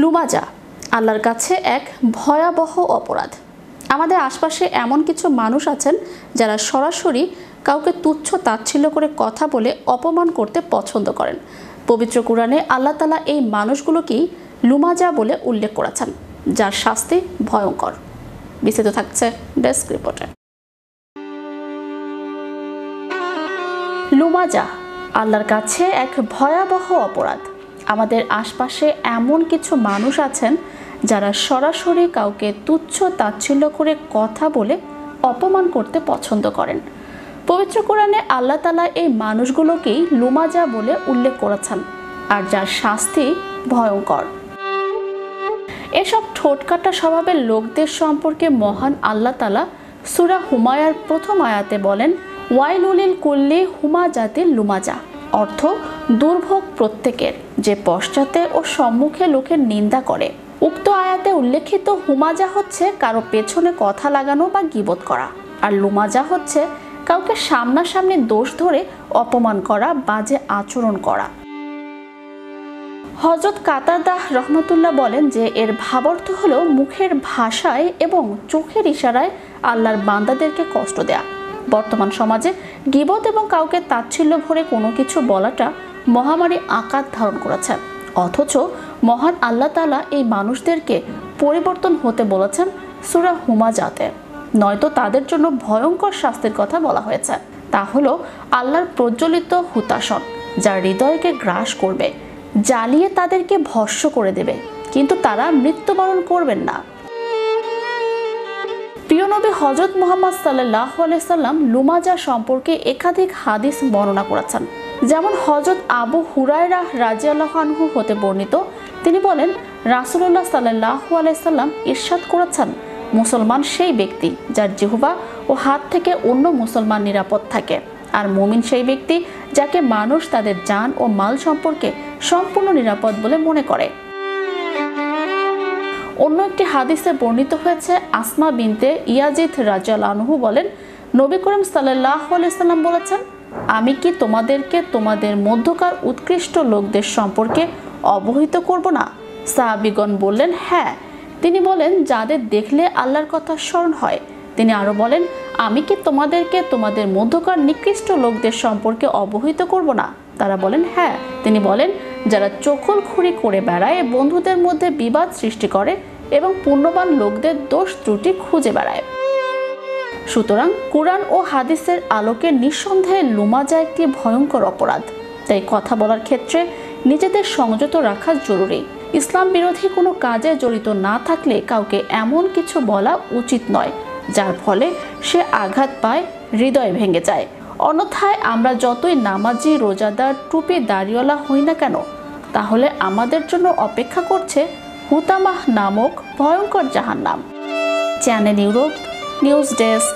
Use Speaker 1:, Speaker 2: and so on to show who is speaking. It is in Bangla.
Speaker 1: লুমাজা আল্লাহর কাছে এক ভয়াবহ অপরাধ। আমাদের আশপাশে এমন কিছু মানুষ আছেন যারা সরাসরি কাউকে তুচ্ছ তাচ্ছিল্য করে কথা বলে অপমান করতে পছন্দ করেন। পবিত্র কুরআনে আল্লাহ তাআলা এই মানুষগুলোকেই লুমাজা বলে উল্লেখ করেছেন, যার শাস্তি ভয়ঙ্কর। বিস্তারিত থাকছে ডেস্ক রিপোর্টে। লুমাজা আল্লাহর কাছে এক ভয়াবহ অপরাধ। আমাদের আশপাশে এমন কিছু মানুষ আছেন যারা সরাসরি কাউকে তুচ্ছ তাচ্ছিল্য করে কথা বলে অপমান করতে পছন্দ করেন। পবিত্র কোরআনে আল্লাহ তাআলা এই মানুষগুলোকেই লুমাজা বলে উল্লেখ করেছেন, আর যার শাস্তি ভয়ঙ্কর। এসব ঠোঁটকাটা স্বভাবের লোকদের সম্পর্কে মহান আল্লাহ তাআলা সূরা হুমায়ার প্রথম আয়াতে বলেন, ওয়াইলুলিল কুল্লি হুমাজাতিল লুমাজা, অর্থ দুর্ভোগ প্রত্যেকের যে পশ্চাতে ও সম্মুখে লোকের নিন্দা করে। উক্ত আয়াতে উল্লেখিত হুমাজা হচ্ছে কারো পেছনে কথা লাগানো বা গীবত করা, আর লুমাজা হচ্ছে কাউকে সামনাসামনি দোষ ধরে অপমান করা, বাজে আচরণ করা। হযরত কাতাদাহ রহমতুল্লাহ বলেন যে এর ভাবার্থ হলো মুখের ভাষায় এবং চোখের ইশারায় আল্লাহর বান্দাদেরকে কষ্ট দেয়া। বর্তমান সমাজে গীবত এবং কাউকে তাচ্ছিল্য ভরে কোনো কিছু বলাটা মহামারী আকার ধারণ করেছে, অথচ মহান আল্লাহ তাআলা এই মানুষদেরকে পরিবর্তন হতে বলেছেন সূরা হুমাজাতে, নয়তো তাদের জন্য ভয়ঙ্কর শাস্তির কথা বলা হয়েছে। তা হলো আল্লাহর প্রজ্বলিত হুতাশন, যা হৃদয়কে গ্রাস করবে, জ্বালিয়ে তাদেরকে ভস্ম করে দেবে, কিন্তু তারা মৃত্যুবরণ করবেন না। প্রিয় নবী হযরত মুহাম্মদ সাল্লাল্লাহু আলাইহি সাল্লাম লুমাজা সম্পর্কে একাধিক হাদিস বর্ণনা করেছেন। যেমন হযরত আবু হুরায়রা রাদিয়াল্লাহু আনহু হতে বর্ণিত, তিনি বলেন, রাসূলুল্লাহ সাল্লাল্লাহু আলাইহি সাল্লাম ইরশাদ করেছেন, মুসলমান সেই ব্যক্তি যার জিহ্বা ও হাত থেকে অন্য মুসলমান নিরাপদ থাকে, আর মুমিন সেই ব্যক্তি যাকে মানুষ তাদের জান ও মাল সম্পর্কে সম্পূর্ণ নিরাপদ বলে মনে করে। অন্য একটি হাদিসে বর্ণিত হয়েছে, আসমা বিনতে ইয়াজিদ রাদিয়াল্লাহু আনহু বলেন, নবী করিম সাল্লাল্লাহু আলাইহি সাল্লাম বলেছেন, আমি কি তোমাদেরকে তোমাদের মধ্যকার উৎকৃষ্ট লোকদের সম্পর্কে অবহিত করব না? সাহাবীগণ বললেন, হ্যাঁ। তিনি বলেন, যাদের দেখলে আল্লাহর কথা স্মরণ হয়। তিনি আরো বলেন, আমি কি তোমাদেরকে তোমাদের মধ্যকার নিকৃষ্ট লোকদের সম্পর্কে অবহিত করব না? তারা বলেন, হ্যাঁ। তিনি বলেন, যারা চখলখুরি করে বেড়ায়, বন্ধুদের মধ্যে বিবাদ সৃষ্টি করে এবং পুণ্যবান লোকদের দোষ ত্রুটি খুঁজে বেড়ায়। সুতরাং কুরআন ও হাদিসের আলোকে নিঃসন্দেহে লুমাজা একটি ভয়ঙ্কর অপরাধ। তাই কথা বলার ক্ষেত্রে নিজেদের সংযত রাখা জরুরি। ইসলাম বিরোধী কোনো কাজে জড়িত না থাকলে কাউকে এমন কিছু বলা উচিত নয় যার ফলে সে আঘাত পায়, হৃদয় ভেঙে যায়। অন্যথায় আমরা যতই নামাজি, রোজাদার, টুপি দাড়িওয়ালা হই না কেন, তাহলে আমাদের জন্য অপেক্ষা করছে হুতামাহ নামক ভয়ঙ্কর জাহান্নাম। Channel Europe news desk.